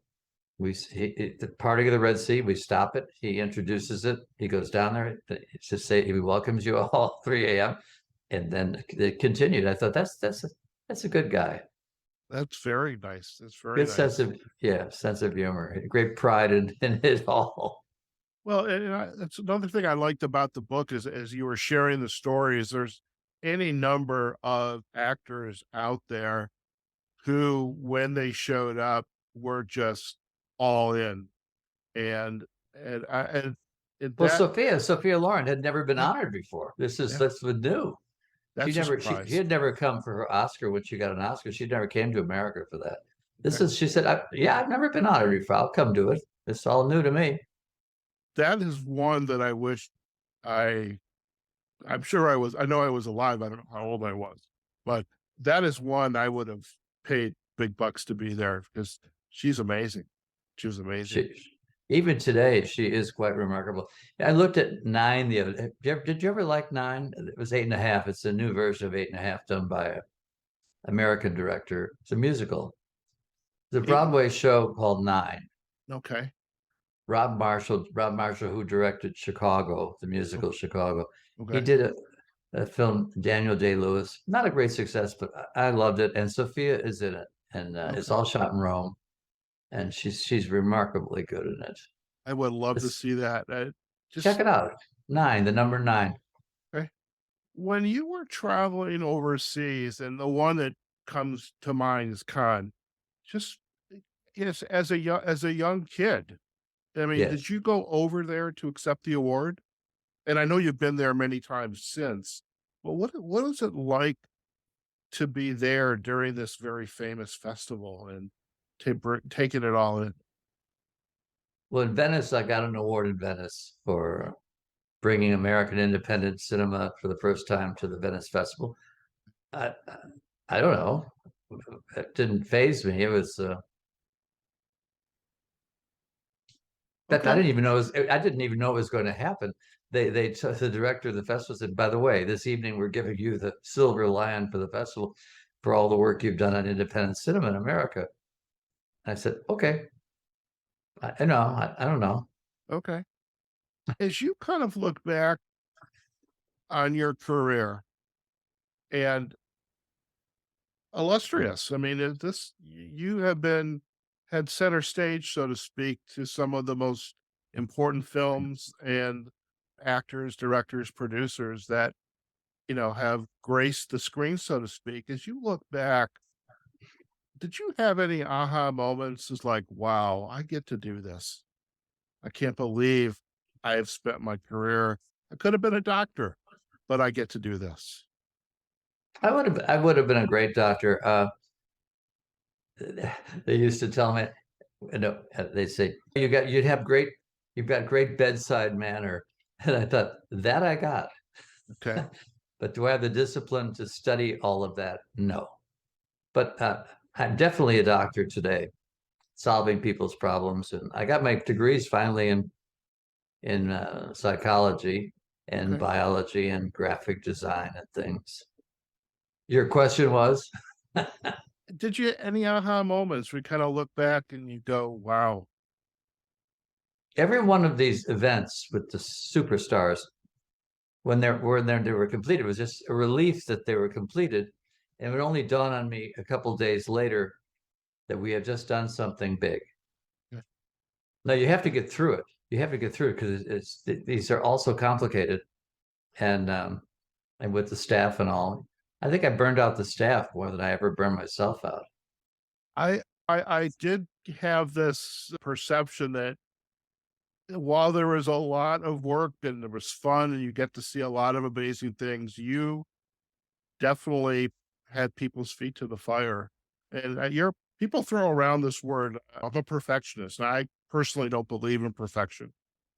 The parting of the Red Sea, we stop it. He introduces it. He goes down there. It's just say he welcomes you all 3 a.m. And then it continued. I thought that's a good guy. That's very nice. That's very good nice. sense of humor. Great pride in it all. Well, and that's another thing I liked about the book is as you were sharing the stories, there's any number of actors out there who, when they showed up, were just all in. Sophia Loren had never been honored before. That's new. She had never come for her Oscar when she got an Oscar. She never came to America for that. She said, I've never been honored before. I'll come do it. It's all new to me. That is one that I wish I'm sure I know I was alive. I don't know how old I was, but that is one I would have paid big bucks to be there because she's amazing. She was amazing. Even today, she is quite remarkable. I looked at 9 the other day. Did you ever like 9? It was 8.5. It's a new version of 8.5 done by an American director. It's a musical. The Broadway show called 9. Okay. Rob Marshall, who directed Chicago, the musical Chicago. Okay. He did a film, Daniel Day-Lewis. Not a great success, but I loved it. And Sophia is in it. And it's all shot in Rome. And she's remarkably good in it. I would love to see that. Check it out. 9, the number 9. Okay. When you were traveling overseas, and the one that comes to mind is Cannes, just as a young kid, I mean, Did you go over there to accept the award? And I know you've been there many times since. But what is it like to be there during this very famous festival and taking it all in? Well, in Venice, I got an award in Venice for bringing American independent cinema for the first time to the Venice Festival. I don't know. It didn't faze me. It was. I didn't even know it was going to happen. The director of the festival said, by the way, this evening we're giving you the Silver Lion for the festival for all the work you've done on independent cinema in America. And I said, okay. I don't know. Okay. As you kind of look back on your career and illustrious, I mean, you have had center stage, so to speak, to some of the most important films and actors, directors, producers that, have graced the screen, so to speak. As you look back, did you have any aha moments? It's like, wow, I get to do this. I can't believe I have spent my career. I could have been a doctor, but I get to do this. I would have been a great doctor. They used to tell me, they say, you've got great bedside manner. And I thought, that I got. Okay. But do I have the discipline to study all of that? No. But I'm definitely a doctor today, solving people's problems. And I got my degrees finally in psychology and Okay. biology and graphic design and things. Your question was? Did you any aha moments where you kind of look back and you go, wow? Every one of these events with the superstars, when they were completed, was just a relief that they were completed. And it would only dawn on me a couple days later that we have just done something big. Yeah. Now you have to get through it. You have to get through it because these are also complicated, and with the staff and all. I think I burned out the staff more than I ever burned myself out. I did have this perception that while there was a lot of work and there was fun and you get to see a lot of amazing things, you definitely had people's feet to the fire. And people throw around this word, I'm a perfectionist. And I personally don't believe in perfection.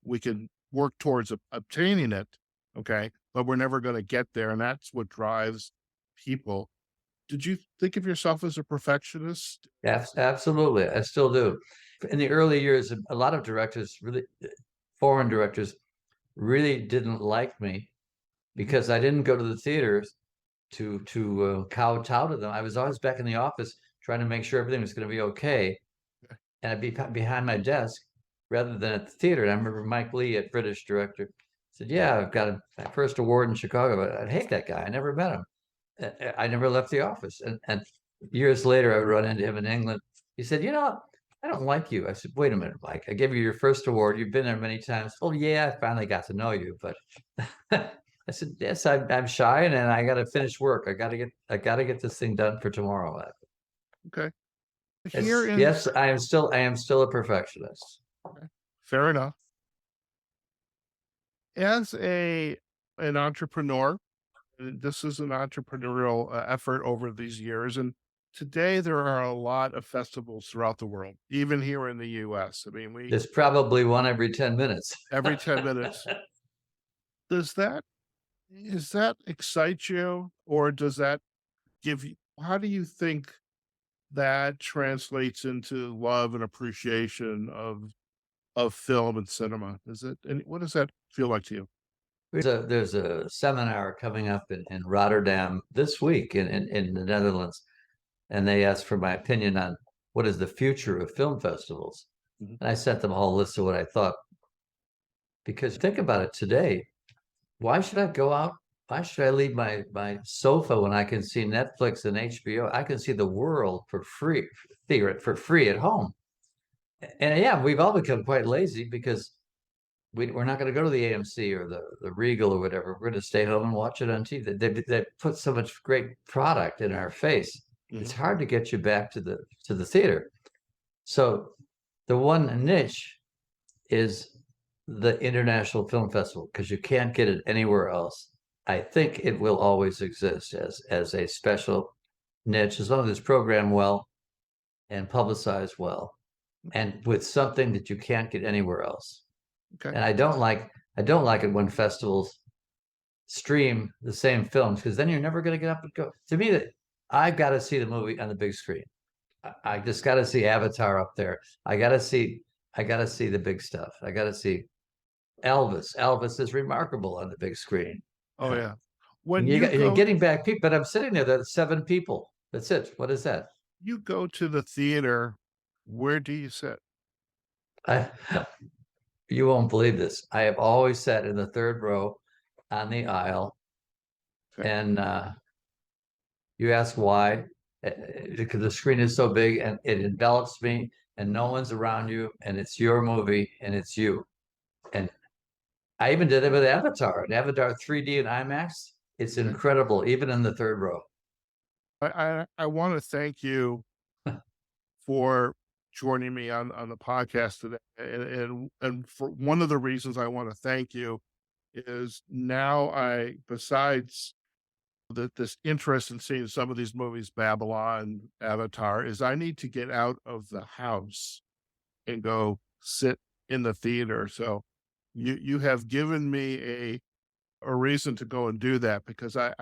We can work towards obtaining it, okay, but we're never going to get there. And that's what drives people. Did you think of yourself as a perfectionist? Yes, absolutely. I still do. In the early years, a lot of directors, really foreign directors, really didn't like me because I didn't go to the theaters to kowtow to them. I was always back in the office trying to make sure everything was going to be okay, and I'd be behind my desk rather than at the theater. And I remember Mike Lee, a British director, said, "Yeah, I've got my first award in Chicago, but I hate that guy. I never met him. I never left the office." And years later, I would run into him in England. He said, I don't like you. I said, "Wait a minute, Mike. I gave you your first award. You've been there many times." "Oh, yeah, I finally got to know you." But I said, "Yes, I'm shy, and I got to finish work. I got to get this thing done for tomorrow." Okay. Here in Yes, I am still a perfectionist. Fair enough. As an entrepreneur, this is an entrepreneurial effort over these years, and today there are a lot of festivals throughout the world, even here in the U.S. I mean, we There's probably one every 10 minutes. every 10 minutes. Does that Does that excite you, or does that give you? How do you think that translates into love and appreciation of film and cinema? Is it? And what does that feel like to you? There's a seminar coming up in Rotterdam this week in the Netherlands, and they asked for my opinion on what is the future of film festivals. Mhm. And I sent them a whole list of what I thought. Because think about it today, why should I go out? Why should I leave my sofa when I can see Netflix and HBO? I can see the world for free, for free at home. And yeah, we've all become quite lazy because we're not going to go to the AMC or the Regal or whatever. We're going to stay home and watch it on TV. They put so much great product in our face. It's Mhm. hard to get you back to the theater. So the one niche is the International Film Festival because you can't get it anywhere else. I think it will always exist as a special niche as long as it's programmed well and publicized well, and with something that you can't get anywhere else. Okay. And I don't like it when festivals stream the same films because then you're never going to get up and go. To me, that I've got to see the movie on the big screen. I just got to see Avatar up there. I got to see the big stuff. I got to see Elvis. Elvis is remarkable on the big screen. Oh yeah. When You're getting back people, but I'm sitting there. That's 7 people. That's it. What is that? you go to the theater, where do you sit? I, you won't believe this. I have always sat in the third row on the aisle, Okay. and you ask why? Because the screen is so big and it envelops me, and no one's around you, and it's your movie, and it's you. And I even did it with Avatar, and Avatar 3D and IMAX. It's Okay. incredible, even in the third row. I want to thank you for joining me on the podcast today. And for one of the reasons I want to thank you is now besides this interest in seeing some of these movies, Babylon, Avatar, is I need to get out of the house and go sit in the theater. So you have given me a reason to go and do that because I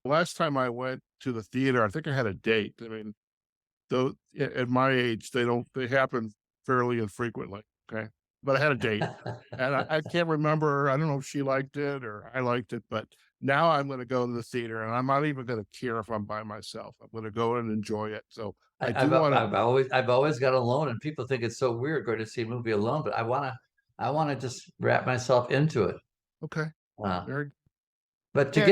last time I went to the theater, I think I had a date. I mean, though at my age, they happen fairly infrequently. Okay. But I had a date and I can't remember. I don't know if she liked it or I liked it, but now I'm going to go to the theater and I'm not even going to care if I'm by myself. I'm going to go and enjoy it. So I do want to. I've always got alone, and people think it's so weird going to see a movie alone, but I wanna just wrap myself into it. Okay. Uh, Very, but yeah.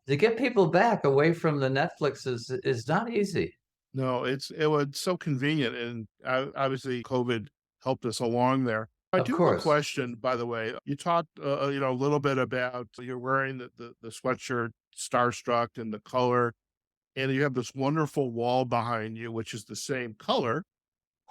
to get people back away from the Netflix is not easy. No, it was so convenient, and obviously COVID helped us along there. I Of do have a course. question, by the way. You talked, a little bit about you're wearing the sweatshirt Starstruck and the color, and you have this wonderful wall behind you, which is the same color.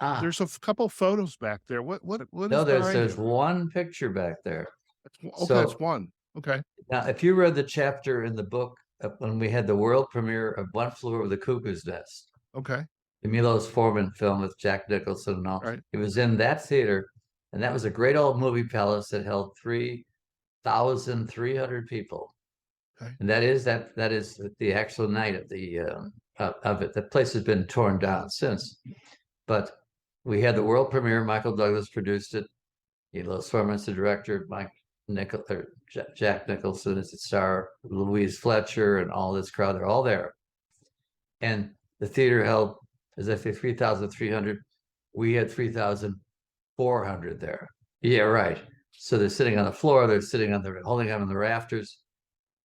Ah, There's a couple photos back there. What no, is behind there's you? one picture back there. Okay, it's So one. Okay, now, if you read the chapter in the book when we had the world premiere of One Flew Over the Cuckoo's Nest, okay, the Milos Forman film with Jack Nicholson and all, right, it was in that theater, and that was a great old movie palace that held 3,300 people. okay, And that is the actual night of the of it. The place has been torn down since, but we had the world premiere. Michael Douglas produced it. Milos Forman's the director. Jack Nicholson is the star. Louise Fletcher and all this crowd. They're all there, and the theater held, as I say, 3,300. We had 3,400 there. Yeah, right. So they're sitting on the floor. They're sitting on the holding on the rafters,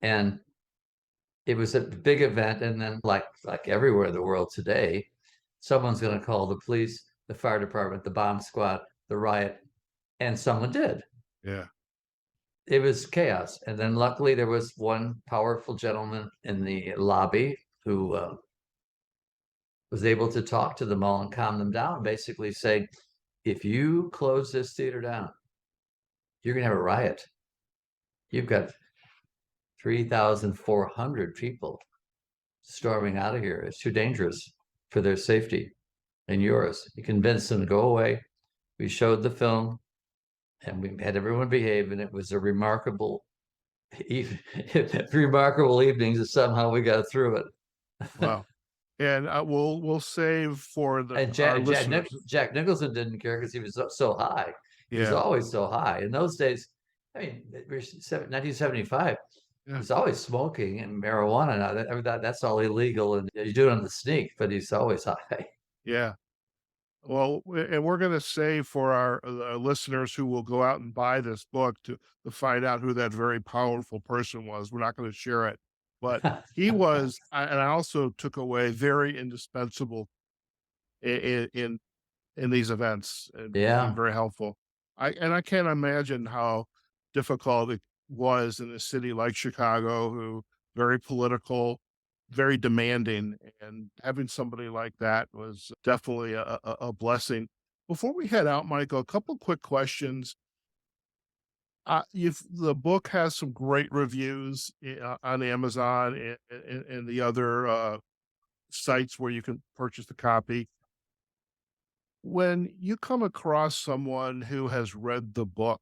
and it was a big event. And then, like everywhere in the world today, someone's going to call the police, the fire department, the bomb squad, the riot, and someone did. yeah, It was chaos. And then luckily there was one powerful gentleman in the lobby who was able to talk to them all and calm them down, basically saying, if you close this theater down, you're going to have a riot. You've got 3,400 people storming out of here. It's too dangerous for their safety and yours. You convinced them to go away. We showed the film and we had everyone behave, and it was a remarkable remarkable evenings, and somehow we got through it. wow. And we'll save for And our listeners. Jack Nicholson didn't care because he was so high. He was Yeah, always so high. In those days, I mean, 1975, yeah, he's always smoking and marijuana. Now that's all illegal, and you do it on the sneak, but he's always high. yeah. Well, and we're going to save for our listeners who will go out and buy this book to find out who that very powerful person was. We're not going to share it, but he was, and I also took away very indispensable in these events and being Yeah. very helpful. I can't imagine how difficult it was in a city like Chicago, who very political, very demanding, and having somebody like that was definitely a blessing. Before we head out, Michael, a couple quick questions. You've the book has some great reviews on Amazon and the other sites where you can purchase the copy. When you come across someone who has read the book,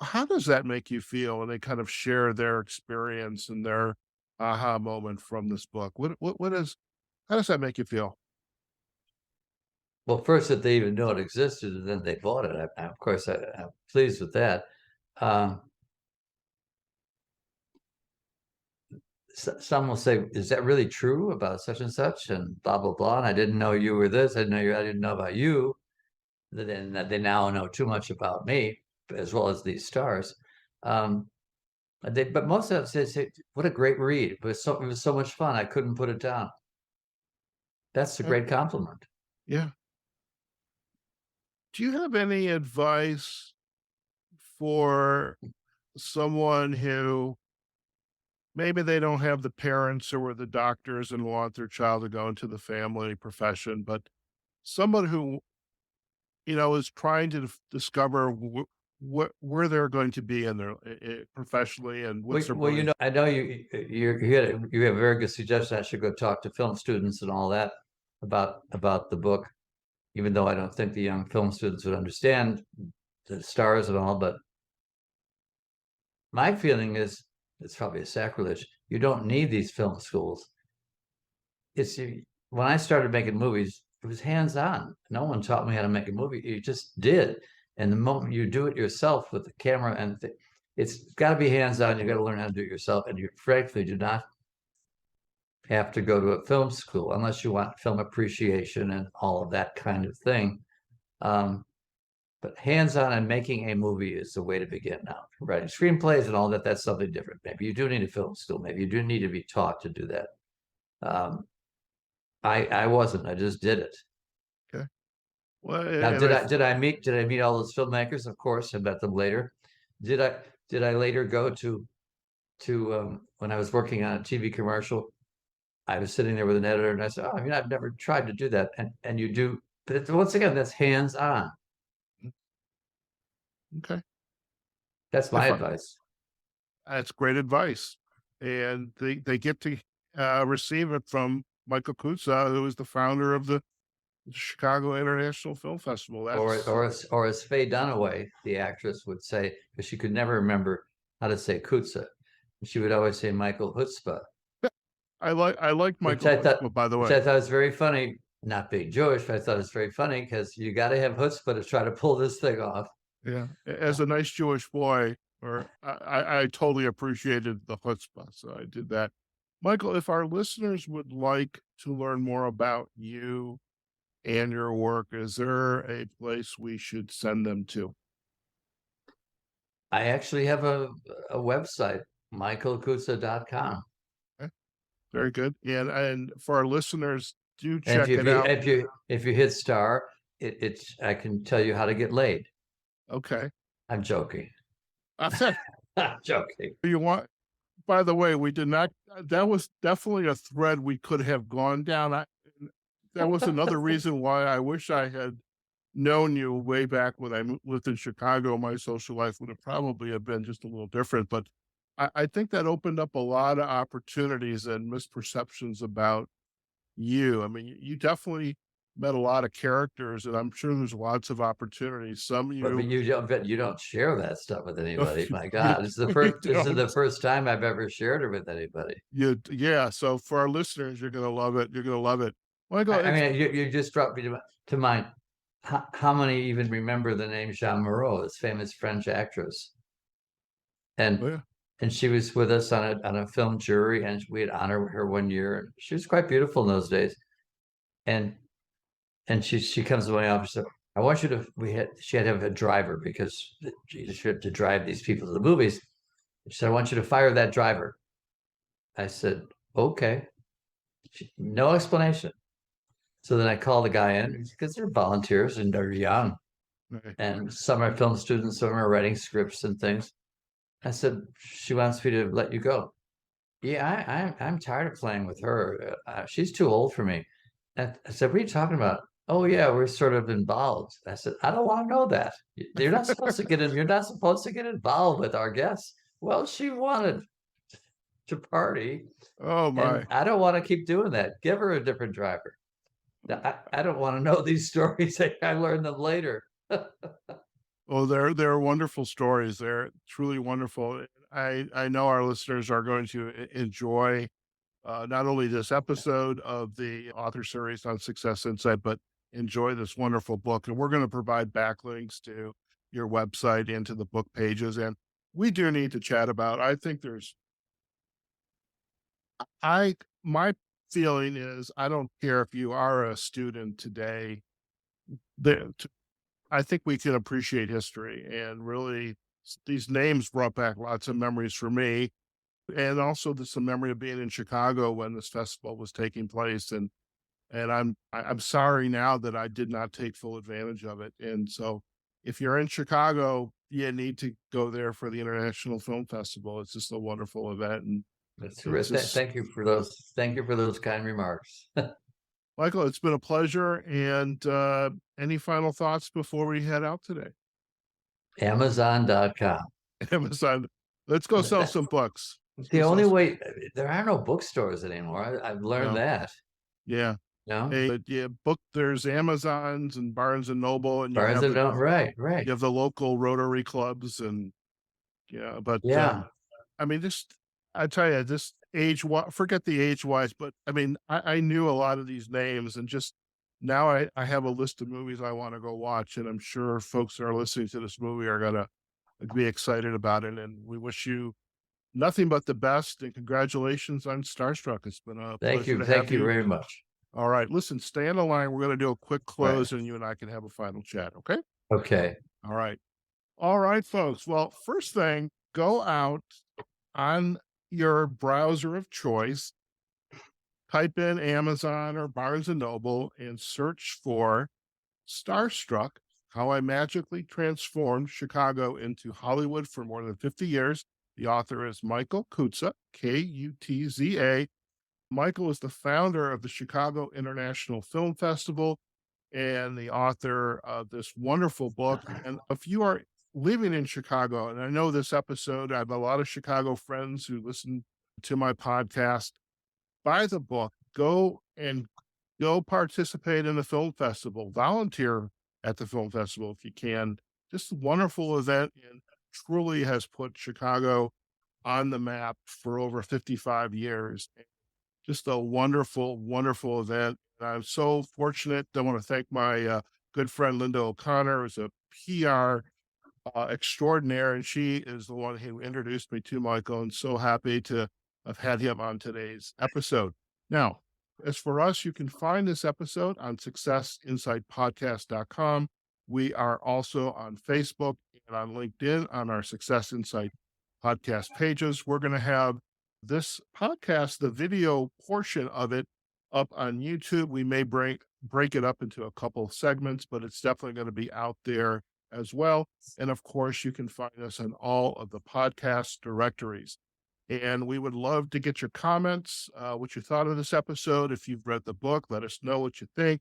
how does that make you feel when they kind of share their experience and their aha moment from this book? What is how does that make you feel? Well, first that they even know it existed, and then they bought it. Of course, I'm pleased with that. Um, some will say, "Is that really true about such and such?" And blah blah blah. And I didn't know you were this. I didn't know you. I didn't know about you. Then they now know too much about me, as well as these stars. Um, but most of them say, "What a great read! It was so much fun. I couldn't put it down." That's a Uh, great compliment. yeah. Do you have any advice for someone who maybe they don't have the parents or the doctors and want their child to go into the family profession, but someone who is trying to discover where they're going to be in their professionally, and Well, what's their well, burning. I know you have a very good suggestion. I should go talk to film students and all that about the book, even though I don't think the young film students would understand the stars and all. But my feeling is it's probably a sacrilege. You don't need these film schools. It's when I started making movies, it was hands-on. No one taught me how to make a movie. You just did. And the moment you do it yourself with the camera and it's got to be hands-on. You got to learn how to do it yourself. And you frankly do not have to go to a film school unless you want film appreciation and all of that kind of thing. But hands-on and making a movie is the way to begin now. Writing screenplays and all that, that's something different. Maybe you do need a film school. Maybe you do need to be taught to do that. I wasn't. I just did it. Okay. Well, Now, and did I meet all those filmmakers? Of course, I met them later. Did I later go to when I was working on a TV commercial? I was sitting there with an editor, and I said, "Oh, I've never tried to do that." And you do, but once again, that's hands on. okay. That's my advice. That's great advice, and they get to receive it from Michael Kutza, who is the founder of the Chicago International Film Festival. That's Or as Faye Dunaway, the actress, would say, because she could never remember how to say Kutza, she would always say Michael Hutzpah. I like Michael Kutza, by the way. Which I thought was very funny. Not being Jewish, but I thought it's very funny because you got to have chutzpah to try to pull this thing off. Yeah, as a nice Jewish boy, or I totally appreciated the chutzpah, so I did that. Michael, if our listeners would like to learn more about you and your work, is there a place we should send them to? I actually have a website, michaelkutza.com. Okay. Very good. And for our listeners, do And check it out. If you hit star, I can tell you how to get laid. Okay. I'm joking. I'm joking. You want, by the way, we did not, that was definitely a thread we could have gone down. That was another reason why I wish I had known you way back when I lived in Chicago. My social life would have probably have been just a little different, but I think that opened up a lot of opportunities and misperceptions about you. I mean, you definitely met a lot of characters, and I'm sure there's lots of opportunities. Some But you don't share that stuff with anybody. My God, this is the first time I've ever shared it with anybody. Yeah. So for our listeners, you're gonna love it. You're gonna love it. Michael, I mean, you just brought me to mind. How many even remember the name Jeanne Moreau, this famous French actress? And she was with us on a film jury, and we had honored her one year. And she was quite beautiful in those days. And she comes to my office. I want you to. She had to have a driver because she had to drive these people to the movies. She said, "I want you to fire that driver." I said, "Okay." No explanation. So then I called the guy in because they're volunteers and they're young, and some are film students, some are writing scripts and things. I said, "She wants me to let you go." Yeah, I'm tired of playing with her. She's too old for me. I said, "What are you talking about?" "Oh yeah, we're sort of involved." I said, "I don't want to know that. You're not supposed to get in. You're not supposed to get involved with our guests." Well, she wanted to party. Oh my! And I don't want to keep doing that. Give her a different driver. I don't want to know these stories. I learned them later. Oh, they're wonderful stories. They're truly wonderful. I know our listeners are going to enjoy not only this episode of the author series on Success Insight, but enjoy this wonderful book. And we're going to provide backlinks to your website and to the book pages. And we do need to chat about, I think my feeling is, I don't care if you are a student today, I think we can appreciate history, and really these names brought back lots of memories for me. And also there's some memory of being in Chicago when this festival was taking place. And I'm sorry now that I did not take full advantage of it. And so if you're in Chicago, you need to go there for the International Film Festival. It's just a wonderful event. And that's terrific. Thank you for those kind remarks. Michael, it's been a pleasure. And any final thoughts before we head out today? Amazon.com. Amazon. Let's go sell some books. Let's The go only sell some. way, there are no bookstores anymore. I've learned No. that. Yeah. No, But yeah, book. There's Amazons and Barnes and Noble, and you Barnes have and Noble. Right, right. you have the local Rotary clubs, and But Yeah. I mean, I tell you, this forget the age wise, but I mean, I knew a lot of these names, and just now I have a list of movies I want to go watch, and I'm sure folks that are listening to this movie are gonna be excited about it. And we wish you nothing but the best, and congratulations on Starstruck. It's been a Thank pleasure you. to Thank have you you. very much. All right, listen, stay on the line. We're gonna do a quick Right. close, and you and I can have a final chat. Okay. Okay. All right. All right, folks. Well, first thing, go out on your browser of choice, type in Amazon or Barnes and Noble and search for Starstruck: How I Magically Transformed Chicago into Hollywood for More Than 50 Years. The author is Michael Kutza, Kutza. Michael is the founder of the Chicago International Film Festival and the author of this wonderful book. And if you are living in Chicago, and I know this episode, I have a lot of Chicago friends who listen to my podcast, buy the book, go participate in the film festival, volunteer at the film festival if you can. Just a wonderful event, and truly has put Chicago on the map for over 55 years. Just a wonderful, wonderful event. And I'm so fortunate. I want to thank my good friend Linda O'Connor, who's a PR extraordinaire, and she is the one who introduced me to Michael, and so happy to have had him on today's episode. Now, as for us, you can find this episode on successinsightpodcast.com. We are also on Facebook and on LinkedIn on our Success Insight podcast pages. We're going to have this podcast, the video portion of it, up on YouTube. We may break it up into a couple of segments, but it's definitely going to be out there as well. And of course, you can find us on all of the podcast directories. And we would love to get your comments, what you thought of this episode. If you've read the book, let us know what you think.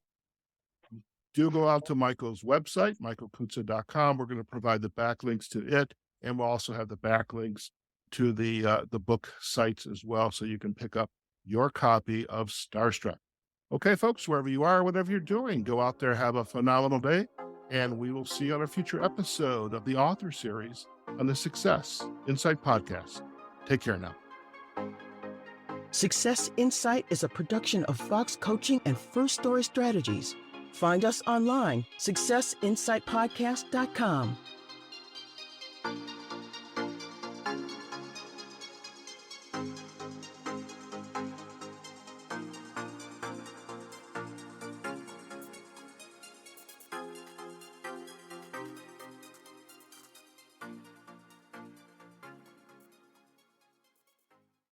Do go out to Michael's website, michaelkutza.com. We're going to provide the backlinks to it, and we'll also have the backlinks to the book sites as well, so you can pick up your copy of Starstruck. Okay, folks, wherever you are, whatever you're doing, go out there, have a phenomenal day, and we will see you on a future episode of the author series on the Success Insight podcast. Take care now. Success Insight is a production of Fox Coaching and First Story Strategies. Find us online, successinsightpodcast.com.